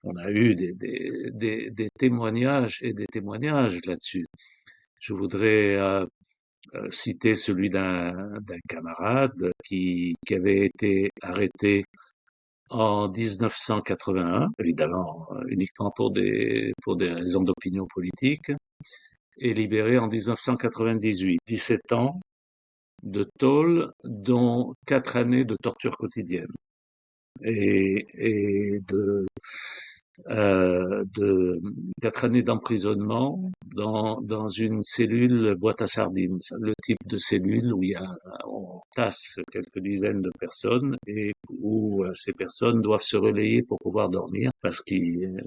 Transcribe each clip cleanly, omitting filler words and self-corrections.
On a eu des témoignages et des témoignages là-dessus. Je voudrais citer celui d'un camarade qui avait été arrêté en 1981, évidemment uniquement pour des raisons d'opinion politique, et libéré en 1998. 17 ans de tôle, dont 4 années de torture quotidienne et de 4 années d'emprisonnement dans une cellule boîte à sardines. Le type de cellule où on tasse quelques dizaines de personnes et où ces personnes doivent se relayer pour pouvoir dormir parce qu'il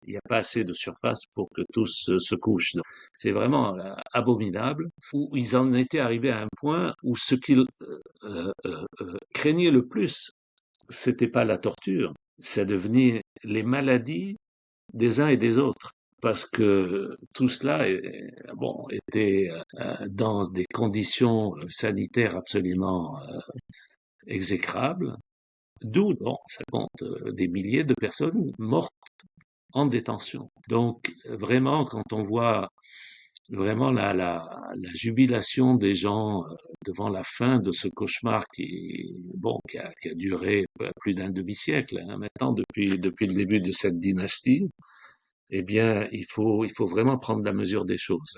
n'y a pas assez de surface pour que tous se couchent. Donc, c'est vraiment abominable, où ils en étaient arrivés à un point où ce qu'ils craignaient le plus, c'était pas la torture, ça devenait les maladies des uns et des autres. Parce que tout cela bon, était dans des conditions sanitaires absolument exécrables, d'où bon, ça compte des milliers de personnes mortes en détention. Donc vraiment, quand on voit vraiment la jubilation des gens devant la fin de ce cauchemar qui a duré plus d'un demi-siècle, hein, maintenant depuis le début de cette dynastie, eh bien, il faut vraiment prendre la mesure des choses.